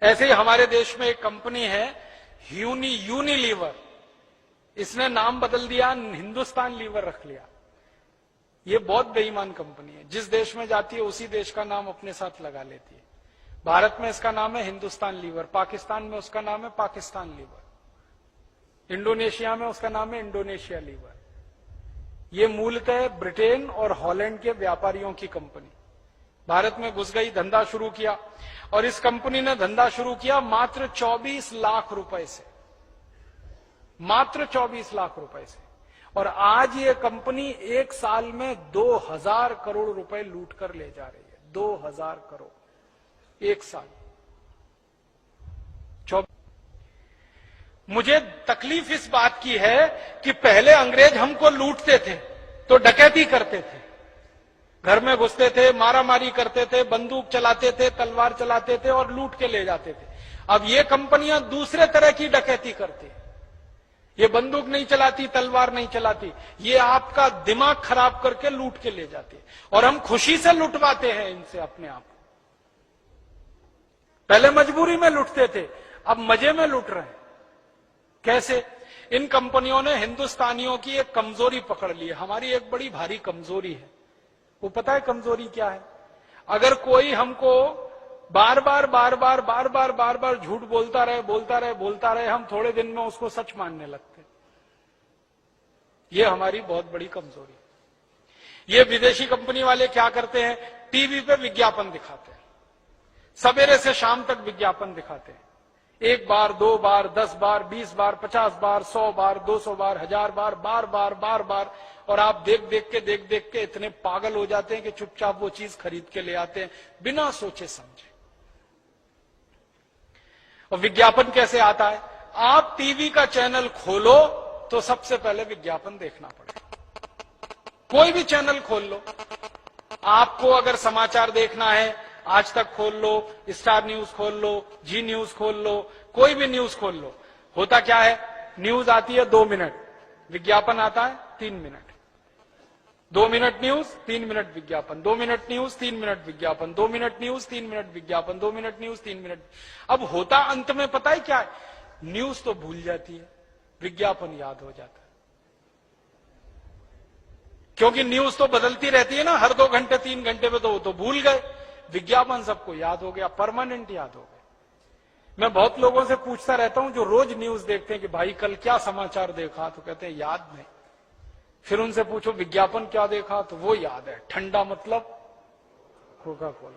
ऐसे ही हमारे देश में एक कंपनी है यूनिलीवर, इसने नाम बदल दिया, हिंदुस्तान लीवर रख लिया। ये बहुत बेईमान कंपनी है, जिस देश में जाती है उसी देश का नाम अपने साथ लगा लेती है। भारत में इसका नाम है हिंदुस्तान लीवर, पाकिस्तान में उसका नाम है पाकिस्तान लीवर, इंडोनेशिया में उसका नाम है इंडोनेशिया लीवर। ये मूलतः ब्रिटेन और हॉलैंड के व्यापारियों की कंपनी भारत में घुस गई, धंधा शुरू किया, और इस कंपनी ने धंधा शुरू किया मात्र 24 लाख रुपए से, मात्र 24 लाख रुपए से। और आज ये कंपनी एक साल में 2000 करोड़ रुपए लूट कर ले जा रही है। 2000 करोड़ एक साल। मुझे तकलीफ इस बात की है कि पहले अंग्रेज हमको लूटते थे तो डकैती करते थे, घर में घुसते थे, मारामारी करते थे, बंदूक चलाते थे, तलवार चलाते थे और लूट के ले जाते थे। अब ये कंपनियां दूसरे तरह की डकैती करती है। ये बंदूक नहीं चलाती, तलवार नहीं चलाती, ये आपका दिमाग खराब करके लूट के ले जाती है, और हम खुशी से लुटवाते हैं इनसे अपने आप। पहले मजबूरी में लुटते थे, अब मजे में लुट रहे हैं। कैसे? इन कंपनियों ने हिंदुस्तानियों की एक कमजोरी पकड़ ली है। हमारी एक बड़ी भारी कमजोरी है, वो पता है कमजोरी क्या है? अगर कोई हमको बार बार झूठ बोलता रहे, हम थोड़े दिन में उसको सच मानने लगते। ये हमारी बहुत बड़ी कमजोरी है। ये विदेशी कंपनी वाले क्या करते हैं? टीवी पे विज्ञापन दिखाते हैं, सवेरे से शाम तक विज्ञापन दिखाते हैं। 1 बार, 2 बार, 10 बार, 20 बार, 50 बार, 100 बार, 200 बार, 1000 बार, बार बार, और आप देख देख के इतने पागल हो जाते हैं कि चुपचाप वो चीज खरीद के ले आते हैं बिना सोचे समझे। और विज्ञापन कैसे आता है? आप टीवी का चैनल खोलो तो सबसे पहले विज्ञापन देखना पड़ेगा। कोई भी चैनल खोल लो, आपको अगर समाचार देखना है, आज तक खोल लो, स्टार न्यूज खोल लो, जी न्यूज खोल लो, कोई भी न्यूज खोल लो, होता क्या है? न्यूज आती है 2 मिनट, विज्ञापन आता है 3 मिनट। 2 मिनट न्यूज, 3 मिनट विज्ञापन, 2 मिनट न्यूज, 3 मिनट विज्ञापन, 2 मिनट न्यूज, 3 मिनट विज्ञापन, 2 मिनट न्यूज, 3 मिनट। अब होता अंत में पता है क्या है? न्यूज तो भूल जाती है, विज्ञापन याद हो जाता है। क्योंकि न्यूज तो बदलती रहती है ना, हर 2 घंटे 3 घंटे में, तो भूल गए। विज्ञापन सबको याद हो गया, परमानेंट याद हो गया। मैं बहुत लोगों से पूछता रहता हूं जो रोज न्यूज देखते हैं कि भाई कल क्या समाचार देखा, तो कहते हैं याद नहीं। फिर उनसे पूछो विज्ञापन क्या देखा, तो वो याद है, ठंडा मतलब कोका कोला,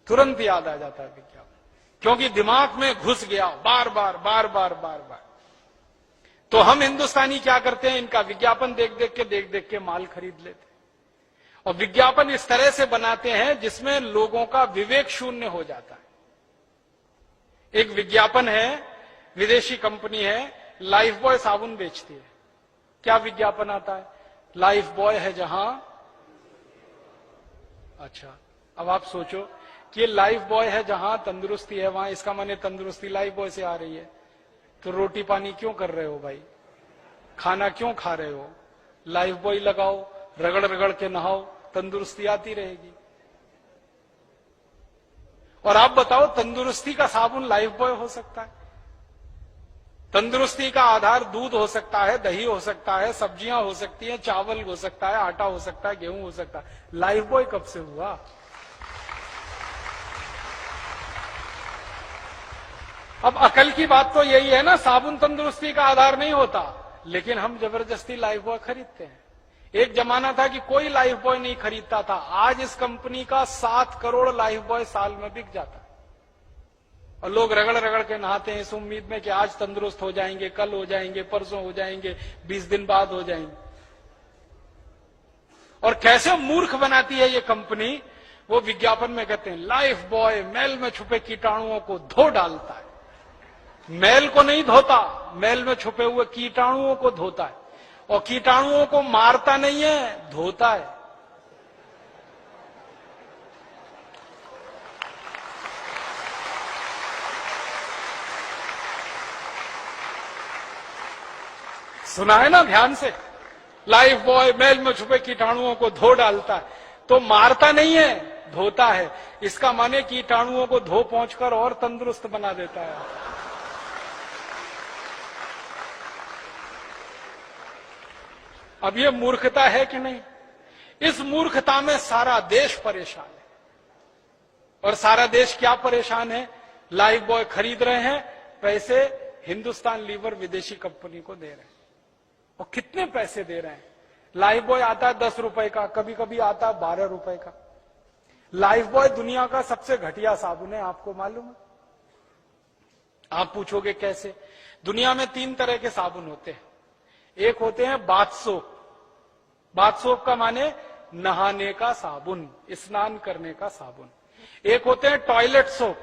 तुरंत याद आ जाता है विज्ञापन, क्योंकि दिमाग में घुस गया बार बार। तो हम हिंदुस्तानी क्या करते हैं? इनका विज्ञापन देख देख के माल खरीद लेते हैं, और विज्ञापन इस तरह से बनाते हैं जिसमें लोगों का विवेक शून्य हो जाता है। एक विज्ञापन है, विदेशी कंपनी है, लाइफ बॉय साबुन बेचती है। क्या विज्ञापन आता है? लाइफ बॉय है जहां, अच्छा अब आप सोचो कि लाइफ बॉय है जहां तंदुरुस्ती है वहां, इसका माने तंदुरुस्ती लाइफ बॉय से आ रही है। तो रोटी पानी क्यों कर रहे हो भाई? खाना क्यों खा रहे हो? लाइफ बॉय लगाओ, रगड़ रगड़ के नहाओ, तंदुरुस्ती आती रहेगी। और आप बताओ, तंदुरुस्ती का साबुन लाइफ बॉय हो सकता है? तंदुरुस्ती का आधार दूध हो सकता है, दही हो सकता है, सब्जियां हो सकती हैं, चावल हो सकता है, आटा हो सकता है, गेहूं हो सकता है। लाइफ बॉय कब से हुआ? अब अकल की बात तो यही है ना, साबुन तंदुरुस्ती का आधार नहीं होता, लेकिन हम जबरदस्ती लाइफ बॉय खरीदते हैं। एक जमाना था कि कोई लाइफ बॉय नहीं खरीदता था, आज इस कंपनी का 7 करोड़ लाइफ बॉय साल में बिक जाता है, और लोग रगड़ रगड़ के नहाते हैं इस उम्मीद में कि आज तंदुरुस्त हो जाएंगे, कल हो जाएंगे, परसों हो जाएंगे, 20 दिन बाद हो जाएंगे। और कैसे मूर्ख बनाती है ये कंपनी, वो विज्ञापन में कहते हैं लाइफ बॉय मैल में छुपे कीटाणुओं को धो डालता है। मैल को नहीं धोता, मैल में छुपे हुए कीटाणुओं को धोता है, और कीटाणुओं को मारता नहीं है, धोता है। सुना है ना ध्यान से? लाइफ बॉय मैल में छुपे कीटाणुओं को धो डालता है, तो मारता नहीं है, धोता है, इसका माने कीटाणुओं को धो पहुंचकर और तंदुरुस्त बना देता है। अब ये मूर्खता है कि नहीं? इस मूर्खता में सारा देश परेशान है। और सारा देश क्या परेशान है? लाइफ बॉय खरीद रहे हैं, पैसे हिंदुस्तान लीवर विदेशी कंपनी को दे रहे हैं। और कितने पैसे दे रहे हैं? लाइफ बॉय आता है 10 रुपए का, कभी कभी आता है 12 रुपए का। लाइफ बॉय दुनिया का सबसे घटिया साबुन है, आपको मालूम है? आप पूछोगे कैसे? दुनिया में 3 तरह के साबुन होते हैं। एक होते हैं बाथ सोप। बाथ सोप का माने नहाने का साबुन, स्नान करने का साबुन। एक होते हैं टॉयलेट सोप।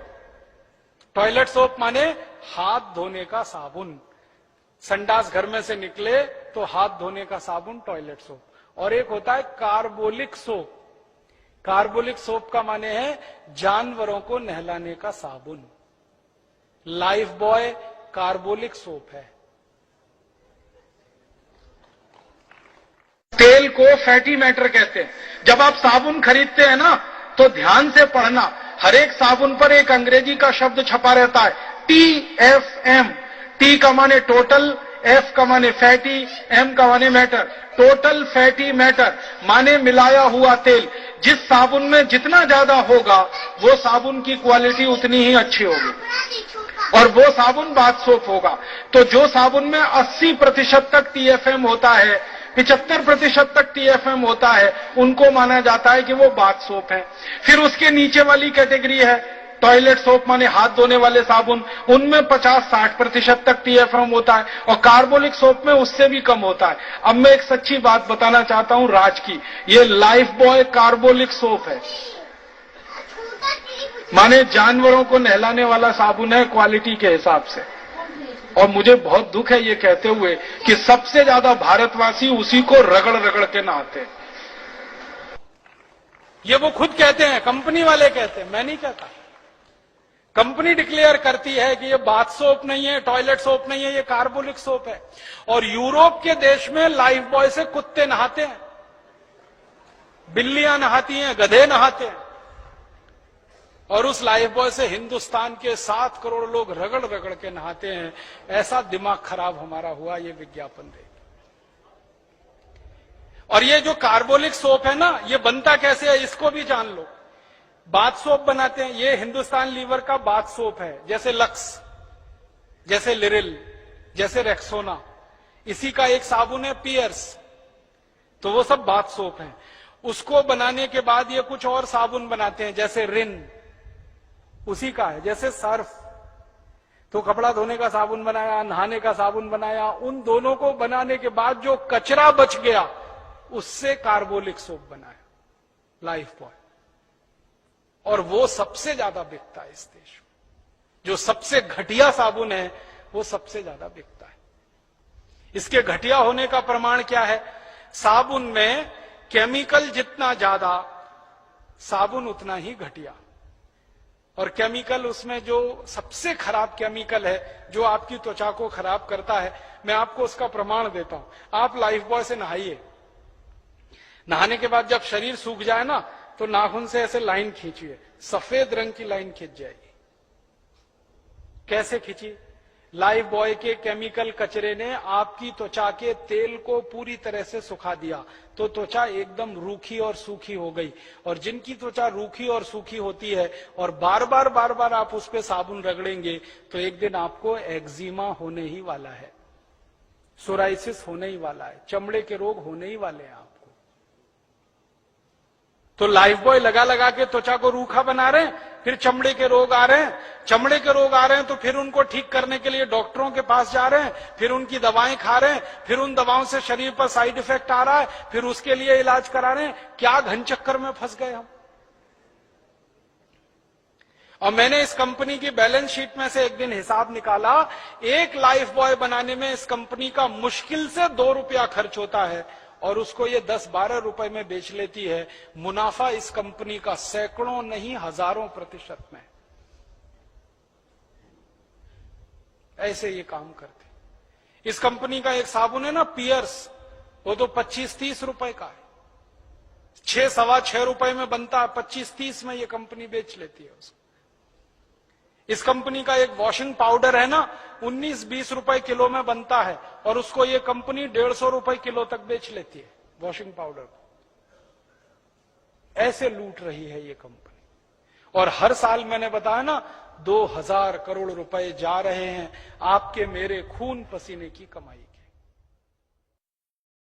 टॉयलेट सोप माने हाथ धोने का साबुन, संडास घर में से निकले तो हाथ धोने का साबुन टॉयलेट सोप। और एक होता है कार्बोलिक सोप। कार्बोलिक सोप का माने है जानवरों को नहलाने का साबुन। लाइफ बॉय कार्बोलिक सोप है। तेल को फैटी मैटर कहते हैं। जब आप साबुन खरीदते हैं ना, तो ध्यान से पढ़ना, हर एक साबुन पर एक अंग्रेजी का शब्द छपा रहता है, TFM। T का माने टोटल, F का माने फैटी, M का माने मैटर। टोटल फैटी मैटर माने मिलाया हुआ तेल। जिस साबुन में जितना ज्यादा होगा, वो साबुन की क्वालिटी उतनी ही अच्छी होगी, और वो साबुन बाथ सोप होगा। तो जो साबुन में 80% तक TFM होता है, 75% तक TFM होता है, उनको माना जाता है कि वो बाथ सोप है। फिर उसके नीचे वाली कैटेगरी है टॉयलेट सोप, माने हाथ धोने वाले साबुन। उनमें 50-60% तक TFM होता है, और कार्बोलिक सोप में उससे भी कम होता है। अब मैं एक सच्ची बात बताना चाहता हूं राज की, ये लाइफ बॉय कार्बोलिक सोप है, माने जानवरों को नहलाने वाला साबुन है क्वालिटी के हिसाब से। और मुझे बहुत दुख है ये कहते हुए कि सबसे ज्यादा भारतवासी उसी को रगड़ रगड़ के नहाते हैं। ये वो खुद कहते हैं, कंपनी वाले कहते हैं, मैं नहीं कहता। कंपनी डिक्लेयर करती है कि ये बाथ सोप नहीं है, टॉयलेट सोप नहीं है, ये कार्बोलिक सोप है। और यूरोप के देश में लाइफ बॉय से कुत्ते नहाते हैं, बिल्लियां नहाती हैं, गधे नहाते हैं। और उस लाइफ बॉय से हिंदुस्तान के 7 करोड़ लोग रगड़ रगड़ के नहाते हैं। ऐसा दिमाग खराब हमारा हुआ ये विज्ञापन देख। और ये जो कार्बोलिक सोप है ना, ये बनता कैसे है इसको भी जान लो। बाथ सोप बनाते हैं, ये हिंदुस्तान लीवर का बाथ सोप है, जैसे लक्स, जैसे लिरिल, जैसे रेक्सोना। इसी का एक साबुन है पियर्स, तो वो सब बाथ सोप है। उसको बनाने के बाद ये कुछ और साबुन बनाते हैं, जैसे रिन, उसी का है, जैसे सर्फ। तो कपड़ा धोने का साबुन बनाया, नहाने का साबुन बनाया। उन दोनों को बनाने के बाद जो कचरा बच गया, उससे कार्बोलिक सोप बनाया लाइफ बॉय। और वो सबसे ज्यादा बिकता है इस देश में। जो सबसे घटिया साबुन है, वो सबसे ज्यादा बिकता है। इसके घटिया होने का प्रमाण क्या है? साबुन में केमिकल जितना ज्यादा, साबुन उतना ही घटिया। और केमिकल, उसमें जो सबसे खराब केमिकल है, जो आपकी त्वचा को खराब करता है, मैं आपको उसका प्रमाण देता हूं। आप लाइफ बॉय से नहाइए, नहाने के बाद जब शरीर सूख जाए ना, तो नाखून से ऐसे लाइन खींचिए, सफेद रंग की लाइन खींच जाएगी। कैसे खींची? लाइफ बॉय के केमिकल कचरे ने आपकी त्वचा के तेल को पूरी तरह से सुखा दिया, तो त्वचा एकदम रूखी और सूखी हो गई। और जिनकी त्वचा रूखी और सूखी होती है और बार बार आप उस पर साबुन रगड़ेंगे, तो एक दिन आपको एक्जिमा होने ही वाला है, सोराइसिस होने ही वाला है, चमड़े के रोग होने ही वाले हैं आपको। तो लाइफ बॉय लगा लगा के त्वचा को रूखा बना रहे हैं, फिर चमड़े के रोग आ रहे हैं। चमड़े के रोग आ रहे हैं तो फिर उनको ठीक करने के लिए डॉक्टरों के पास जा रहे हैं, फिर उनकी दवाएं खा रहे हैं, फिर उन दवाओं से शरीर पर साइड इफेक्ट आ रहा है, फिर उसके लिए इलाज करा रहे हैं। क्या घन चक्कर में फंस गए हम। और मैंने इस कंपनी की बैलेंस शीट में से एक दिन हिसाब निकाला, एक लाइफ बॉय बनाने में इस कंपनी का मुश्किल से 2 रुपया खर्च होता है, और उसको ये 10-12 रुपए में बेच लेती है। मुनाफा इस कंपनी का सैकड़ों नहीं हजारों % में। ऐसे ये काम करते। इस कंपनी का एक साबुन है ना पियर्स, वो तो 25-30 रुपए का है। 6-6.25 में बनता है, 25-30 में ये कंपनी बेच लेती है उसको। इस कंपनी का एक वॉशिंग पाउडर है ना, 19-20 रुपए किलो में बनता है, और उसको ये कंपनी 150 रुपए किलो तक बेच लेती है वॉशिंग पाउडर को। ऐसे लूट रही है ये कंपनी। और हर साल मैंने बताया ना, 2000 करोड़ रुपए जा रहे हैं आपके मेरे खून पसीने की कमाई।